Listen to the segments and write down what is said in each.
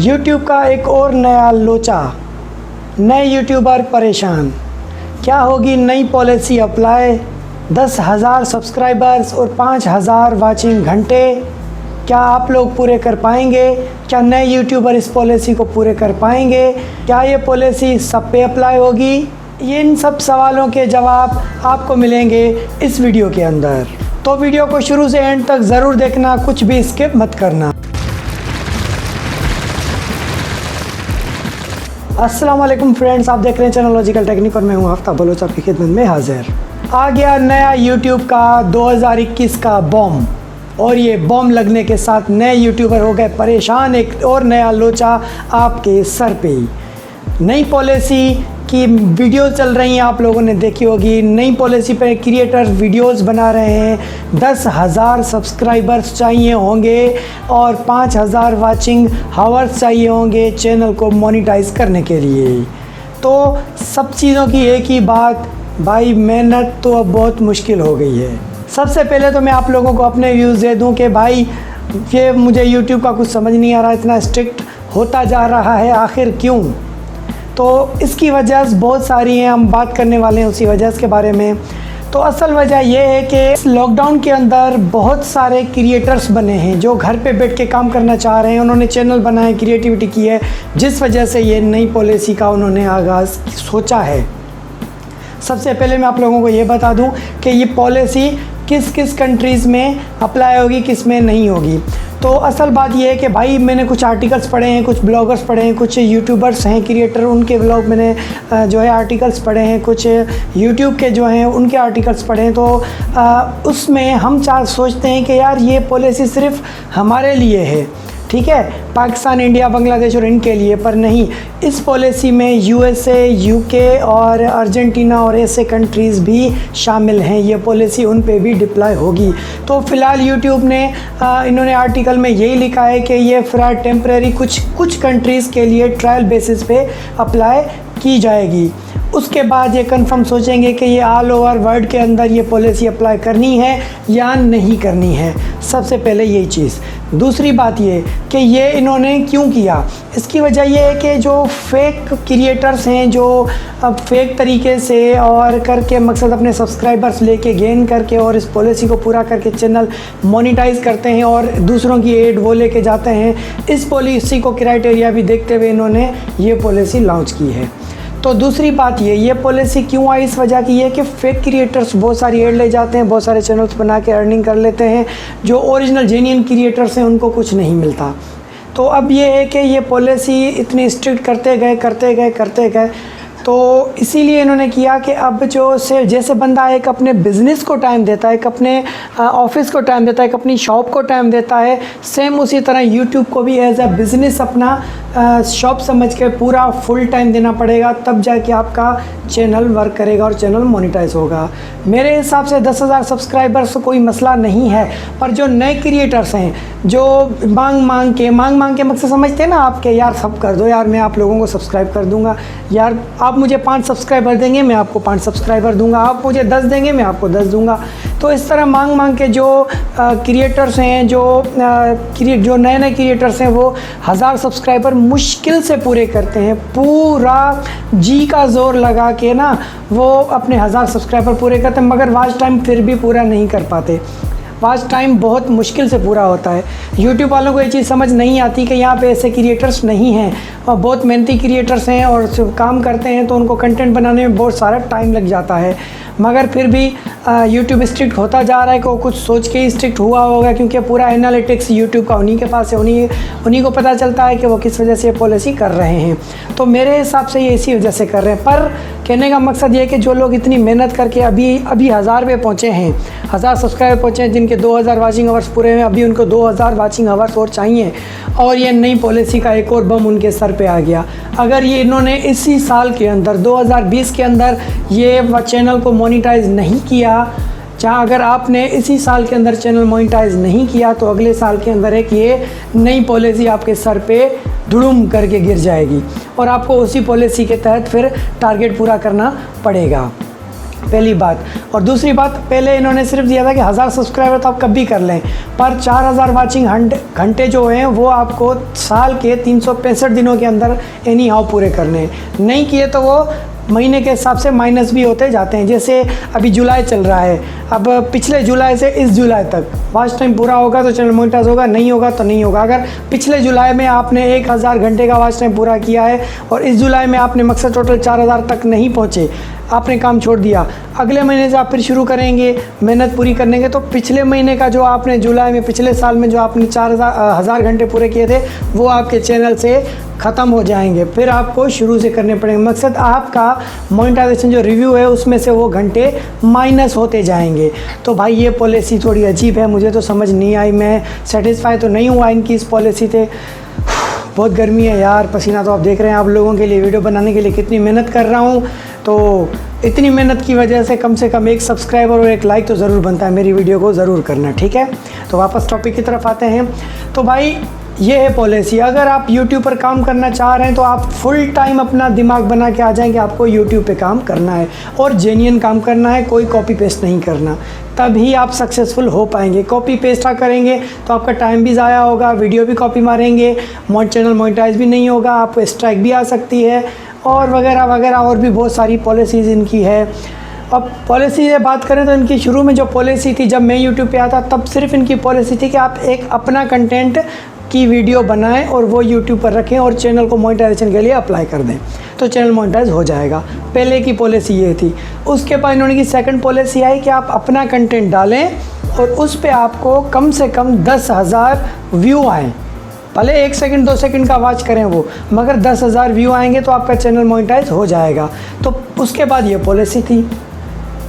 YouTube का एक और नया लोचा, नए यूट्यूबर परेशान। क्या होगी नई पॉलिसी अप्लाई? 10,000 सब्सक्राइबर्स और 5,000 वाचिंग घंटे, क्या आप लोग पूरे कर पाएंगे? क्या नए यूट्यूबर इस पॉलिसी को पूरे कर पाएंगे? क्या ये पॉलिसी सब पे अप्लाई होगी? इन सब सवालों के जवाब आपको मिलेंगे इस वीडियो के अंदर, तो वीडियो को शुरू से एंड तक ज़रूर देखना, कुछ भी स्किप मत करना। अस्सलाम वालेकुम फ्रेंड्स, आप देख रहे हैं चैनल लॉजिकल टेक्निक और मैं हूं आफ्ताब बलोच आपकी खिदमत में हाजिर। आ गया नया यूट्यूब का 2021 का बॉम्ब, और ये बॉम्ब लगने के साथ नए यूट्यूबर हो गए परेशान। एक और नया लोचा आपके सर पे। नई पॉलिसी की वीडियो चल रही हैं, आप लोगों ने देखी होगी। नई पॉलिसी पे क्रिएटर्स वीडियोस बना रहे हैं। 10,000 सब्सक्राइबर्स चाहिए होंगे और 5,000 वाचिंग हावर्स चाहिए होंगे चैनल को मोनेटाइज करने के लिए। तो सब चीज़ों की एक ही बात, भाई मेहनत तो अब बहुत मुश्किल हो गई है। सबसे पहले तो मैं आप लोगों को अपने व्यूज़ दे दूं कि भाई ये मुझे यूट्यूब का कुछ समझ नहीं आ रहा, इतना स्ट्रिक्ट होता जा रहा है, आखिर क्यों? तो इसकी वजह बहुत सारी हैं, हम बात करने वाले हैं उसी वजह के बारे में। तो असल वजह यह है कि इस लॉकडाउन के अंदर बहुत सारे क्रिएटर्स बने हैं जो घर पे बैठ के काम करना चाह रहे हैं। उन्होंने चैनल बनाए, क्रिएटिविटी की है, जिस वजह से ये नई पॉलिसी का उन्होंने आगाज़ सोचा है। सबसे पहले मैं आप लोगों को ये बता दूं कि ये पॉलिसी किस किस कंट्रीज़ में अप्लाई होगी, किस में नहीं होगी। तो असल बात यह है कि भाई मैंने कुछ आर्टिकल्स पढ़े हैं, कुछ ब्लॉगर्स पढ़े हैं, कुछ यूट्यूबर्स हैं क्रिएटर, उनके ब्लॉग मैंने जो है आर्टिकल्स पढ़े हैं, कुछ यूट्यूब के जो हैं उनके आर्टिकल्स पढ़े हैं। तो उसमें हम सोचते हैं कि यार ये पॉलिसी सिर्फ हमारे लिए है, ठीक है, पाकिस्तान, इंडिया, बांग्लादेश और इनके लिए, पर नहीं। इस पॉलिसी में यूएसए, यूके और अर्जेंटीना और ऐसे कंट्रीज़ भी शामिल हैं। ये पॉलिसी उन पे भी डिप्लॉय होगी। तो फ़िलहाल यूट्यूब ने इन्होंने आर्टिकल में यही लिखा है कि ये फ़िलहाल टेम्परेरी कुछ कंट्रीज़ के लिए ट्रायल बेसिस पे अप्लाई की जाएगी। उसके बाद ये कंफर्म सोचेंगे कि ये ऑल ओवर वर्ल्ड के अंदर ये पॉलिसी अप्लाई करनी है या नहीं करनी है। सबसे पहले यही चीज़। दूसरी बात ये कि ये इन्होंने क्यों किया, इसकी वजह ये है कि जो फेक क्रिएटर्स हैं, जो अब फेक तरीके से और करके मकसद अपने सब्सक्राइबर्स लेके गेन करके और इस पॉलिसी को पूरा करके चैनल मोनेटाइज करते हैं और दूसरों की एड वो लेके जाते हैं, इस पॉलिसी को क्राइटेरिया भी देखते हुए इन्होंने ये पॉलिसी लॉन्च की है। तो दूसरी बात ये पॉलिसी क्यों आई, इस वजह की है कि फेक क्रिएटर्स बहुत सारी एड ले जाते हैं, बहुत सारे चैनल्स बना के अर्निंग कर लेते हैं। जो ओरिजिनल जेन्युइन क्रिएटर्स हैं उनको कुछ नहीं मिलता। तो अब ये है कि ये पॉलिसी इतनी स्ट्रिक्ट करते गए, तो इसीलिए इन्होंने किया कि अब जैसे बंदा एक अपने बिज़नेस को टाइम देता है, एक अपने ऑफिस को टाइम देता है, एक अपनी शॉप को टाइम देता है, सेम उसी तरह यूट्यूब को भी एज अ बिज़नेस अपना शॉप समझ के पूरा फुल टाइम देना पड़ेगा, तब जाके आपका चैनल वर्क करेगा और चैनल मोनेटाइज होगा। मेरे हिसाब से 10,000 सब्सक्राइबर्स कोई मसला नहीं है, पर जो नए क्रिएटर्स हैं जो मांग के मकसद समझते हैं ना आपके, यार सब कर दो यार, मैं आप लोगों को सब्सक्राइब कर दूंगा, यार आप मुझे 5 सब्सक्राइबर देंगे मैं आपको 5 सब्सक्राइबर दूंगा, आप मुझे 10 देंगे मैं आपको 10 दूंगा। तो इस तरह मांग के जो क्रिएटर्स हैं, जो नए क्रिएटर्स हैं, वो 1000 सब्सक्राइबर मुश्किल से पूरे करते हैं। पूरा जी का ज़ोर लगा के ना वो अपने 1000 सब्सक्राइबर पूरे करते हैं, मगर वॉच टाइम फिर भी पूरा नहीं कर पाते। वॉच टाइम बहुत मुश्किल से पूरा होता है। यूट्यूब वालों को ये चीज़ समझ नहीं आती कि यहाँ पे ऐसे क्रिएटर्स नहीं हैं और बहुत मेहनती क्रिएटर्स हैं और काम करते हैं, तो उनको कंटेंट बनाने में बहुत सारा टाइम लग जाता है। मगर फिर भी यूट्यूब स्ट्रिक्ट होता जा रहा है कि वो कुछ सोच के ही स्ट्रिक्ट हुआ होगा, क्योंकि पूरा एनालिटिक्स यूट्यूब का उन्हीं के पास है, उन्हीं को पता चलता है कि वो किस वजह से ये पॉलिसी कर रहे हैं। तो मेरे हिसाब से ये इसी वजह से कर रहे हैं। पर कहने का मकसद ये है कि जो लोग इतनी मेहनत करके अभी 1000 पे पहुँचे हैं, 1000 सब्सक्राइबर पहुँचे हैं, जिनके 2000 वाचिंग आवर्स पूरे हैं, अभी उनको 2000 वाचिंग आवर्स और चाहिए, और ये नई पॉलिसी का एक और बम उनके सर पे आ गया। अगर ये इन्होंने इसी साल के अंदर 2020 के अंदर ये चैनल को मोनेटाइज नहीं किया, जहाँ अगर आपने इसी साल के अंदर चैनल मोनेटाइज नहीं किया, तो अगले साल के अंदर एक ये नई पॉलिसी आपके सर पे धुड़ुम करके गिर जाएगी और आपको उसी पॉलिसी के तहत फिर टारगेट पूरा करना पड़ेगा। पहली बात। और दूसरी बात, पहले इन्होंने सिर्फ दिया था कि 1000 सब्सक्राइबर तो आप कभी कर लें, पर 4000 वाचिंग घंटे जो हैं वो आपको साल के 365 दिनों के अंदर एनी हाउ पूरे करने हैं। नहीं किए तो वो महीने के हिसाब से माइनस भी होते जाते हैं। जैसे अभी जुलाई चल रहा है, अब पिछले जुलाई से इस जुलाई तक वॉच टाइम पूरा होगा तो चैनल मोनेटाइज होगा, नहीं होगा तो नहीं होगा। अगर पिछले जुलाई में आपने 1000 घंटे का वॉच टाइम पूरा किया है और इस जुलाई में आपने मकसद टोटल 4000 तक नहीं पहुँचे, आपने काम छोड़ दिया, अगले महीने से आप फिर शुरू करेंगे मेहनत पूरी करने के, तो पिछले महीने का जो आपने जुलाई में पिछले साल में जो आपने 4000 घंटे पूरे किए थे वो आपके चैनल से ख़त्म हो जाएंगे, फिर आपको शुरू से करने पड़ेंगे। मकसद आपका मोनेटाइजेशन जो रिव्यू है उसमें से वो घंटे माइनस होते जाएंगे। तो भाई ये पॉलिसी थोड़ी अजीब है, मुझे तो समझ नहीं आई, मैं सेटिस्फाई तो नहीं हुआ इनकी इस पॉलिसी से। बहुत गर्मी है यार, पसीना तो आप देख रहे हैं, आप लोगों के लिए वीडियो बनाने के लिए कितनी मेहनत कर रहा हूँ, तो इतनी मेहनत की वजह से कम 1 सब्सक्राइबर और 1 लाइक तो ज़रूर बनता है, मेरी वीडियो को ज़रूर करना, ठीक है। तो वापस टॉपिक की तरफ आते हैं। तो भाई ये है पॉलिसी, अगर आप YouTube पर काम करना चाह रहे हैं तो आप फुल टाइम अपना दिमाग बना के आ जाएं कि आपको YouTube पे काम करना है और जेन्युइन काम करना है, कोई कॉपी पेस्ट नहीं करना, तभी आप सक्सेसफुल हो पाएंगे। कॉपी पेस्ट करेंगे तो आपका टाइम भी ज़ाया होगा, वीडियो भी कॉपी मारेंगे, चैनल मोनेटाइज भी नहीं होगा, आपको स्ट्राइक भी आ सकती है और वगैरह वगैरह, और भी बहुत सारी पॉलिसीज़ इनकी है। अब पॉलिसी से बात करें तो इनकी शुरू में जो पॉलिसी थी, जब मैं YouTube पे आता तब सिर्फ इनकी पॉलिसी थी कि आप एक अपना कंटेंट की वीडियो बनाएं और वो YouTube पर रखें और चैनल को मोनेटाइजेशन के लिए अप्लाई कर दें तो चैनल मोनेटाइज हो जाएगा। पहले की पॉलिसी ये थी। उसके बाद इन्होंने की सेकंड पॉलिसी आई कि आप अपना कंटेंट डालें और उस पे आपको कम से कम 10,000 व्यू आएँ, भले 1 सेकंड 2 सेकंड का वॉच करें वो, मगर 10,000 व्यू आएंगे तो आपका चैनल मोनेटाइज हो जाएगा। तो उसके बाद ये पॉलिसी थी,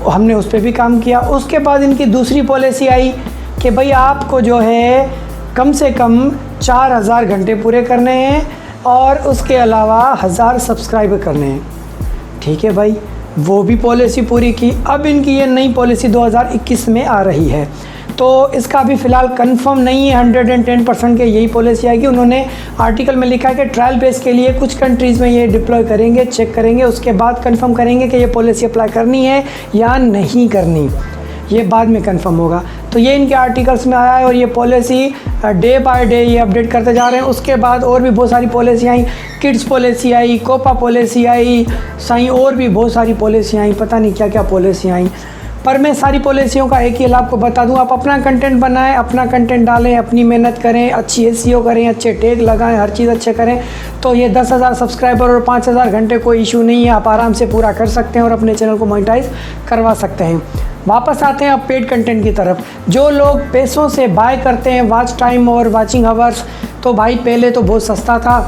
हमने उस पर भी काम किया। उसके बाद इनकी दूसरी पॉलिसी आई कि भाई आपको जो है कम से कम 4000 घंटे पूरे करने हैं और उसके अलावा 1000 सब्सक्राइबर करने हैं, ठीक है भाई, वो भी पॉलिसी पूरी की। अब इनकी ये नई पॉलिसी 2021 में आ रही है, तो इसका अभी फ़िलहाल कंफर्म नहीं है 110% के यही पॉलिसी आएगी। उन्होंने आर्टिकल में लिखा है कि ट्रायल बेस के लिए कुछ कंट्रीज़ में ये डिप्लॉय करेंगे, चेक करेंगे, उसके बाद कंफर्म करेंगे कि ये पॉलिसी अप्लाई करनी है या नहीं करनी, ये बाद में कंफर्म होगा। तो ये इनके आर्टिकल्स में आया है और ये पॉलिसी डे बाय डे ये अपडेट करते जा रहे हैं। उसके बाद और भी बहुत सारी पॉलिसी आई, किड्स पॉलिसी आई, कोपा पॉलिसी आई, साई और भी बहुत सारी पॉलिसी आई, पता नहीं क्या क्या पॉलिसी आई। पर मैं सारी पॉलिसियों का एक ही आपको बता दूं, आप अपना कंटेंट बनाएं, अपना कंटेंट डालें, अपनी मेहनत करें, अच्छी एसईओ करें, अच्छे टैग लगाएं, हर चीज़ अच्छे करें, तो ये 10,000 सब्सक्राइबर और 5,000 घंटे कोई इशू नहीं है, आप आराम से पूरा कर सकते हैं और अपने चैनल को मोनेटाइज करवा सकते हैं। वापस आते हैं अब पेड कंटेंट की तरफ। जो लोग पैसों से बाय करते हैं वॉच टाइम और वाचिंग आवर्स, तो भाई पहले तो बहुत सस्ता था,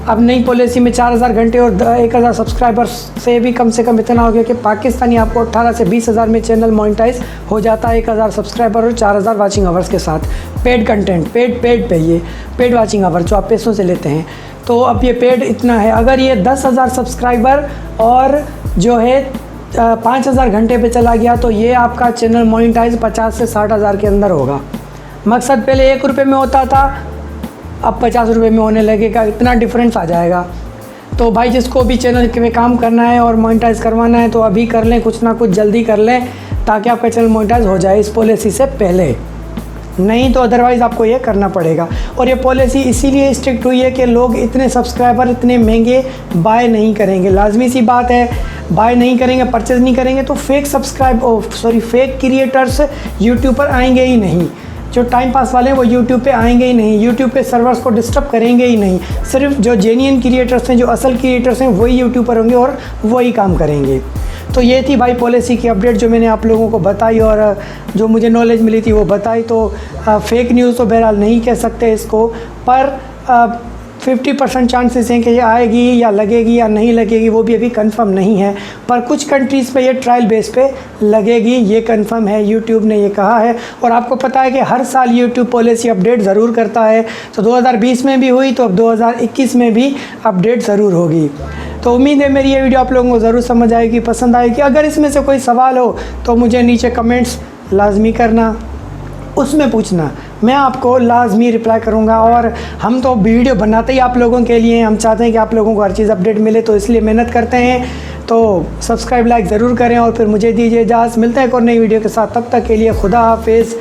अब नई पॉलिसी में 4000 घंटे और 1000 सब्सक्राइबर्स से भी कम से कम इतना हो गया कि पाकिस्तानी आपको 18 से 20,000 में चैनल मोनेटाइज हो जाता है 1000 सब्सक्राइबर और 4000 वाचिंग आवर्स के साथ। पेड कंटेंट, पेड पे ये पेड वाचिंग आवर्स जो आप पैसों से लेते हैं, तो अब ये पेड इतना है। अगर ये 10,000 सब्सक्राइबर और जो है 5,000 घंटे पे चला गया तो ये आपका चैनल मोनेटाइज 50 से 60,000 के अंदर होगा। मकसद पहले 1 रुपये में होता था, अब 50 रुपये में होने लगेगा, इतना डिफरेंस आ जाएगा। तो भाई जिसको भी चैनल में काम करना है और मोनेटाइज करवाना है तो अभी कर लें, कुछ ना कुछ जल्दी कर लें ताकि आपका चैनल मोनेटाइज हो जाए इस पॉलिसी से पहले, नहीं तो अदरवाइज़ आपको ये करना पड़ेगा। और ये पॉलिसी इसीलिए स्ट्रिक्ट हुई है कि लोग इतने सब्सक्राइबर इतने महंगे बाय नहीं करेंगे, लाजमी सी बात है, बाय नहीं करेंगे, परचेज़ नहीं करेंगे तो फेक क्रिएटर्स यूट्यूब पर आएंगे ही नहीं। जो टाइम पास वाले हैं वो यूट्यूब पे आएंगे ही नहीं, यूट्यूब पे सर्वर्स को डिस्टर्ब करेंगे ही नहीं। सिर्फ जो जेन्युइन क्रिएटर्स हैं, जो असल क्रिएटर्स हैं, वही यूट्यूब पर होंगे और वही काम करेंगे। तो ये थी भाई पॉलिसी की अपडेट जो मैंने आप लोगों को बताई और जो मुझे नॉलेज मिली थी वो बताई। तो फेक न्यूज़ तो बहरहाल नहीं कह सकते इसको, पर 50% चांसेस हैं कि ये आएगी या लगेगी या नहीं लगेगी, वो भी अभी कंफर्म नहीं है। पर कुछ कंट्रीज़ पे ये ट्रायल बेस पे लगेगी, ये कंफर्म है, यूट्यूब ने ये कहा है। और आपको पता है कि हर साल यूट्यूब पॉलिसी अपडेट ज़रूर करता है, तो 2020 में भी हुई तो अब 2021 में भी अपडेट ज़रूर होगी। तो उम्मीद है मेरी ये वीडियो आप लोगों को ज़रूर समझ आएगी, पसंद आएगी। अगर इसमें से कोई सवाल हो तो मुझे नीचे कमेंट्स लाजमी करना, उसमें पूछना, मैं आपको लाजमी रिप्लाई करूंगा। और हम तो वीडियो बनाते ही आप लोगों के लिए, हम चाहते हैं कि आप लोगों को हर चीज़ अपडेट मिले, तो इसलिए मेहनत करते हैं। तो सब्सक्राइब लाइक ज़रूर करें और फिर मुझे दीजिए इजाज़त। मिलते हैं एक और नई वीडियो के साथ, तब तक के लिए खुदा हाफिज़।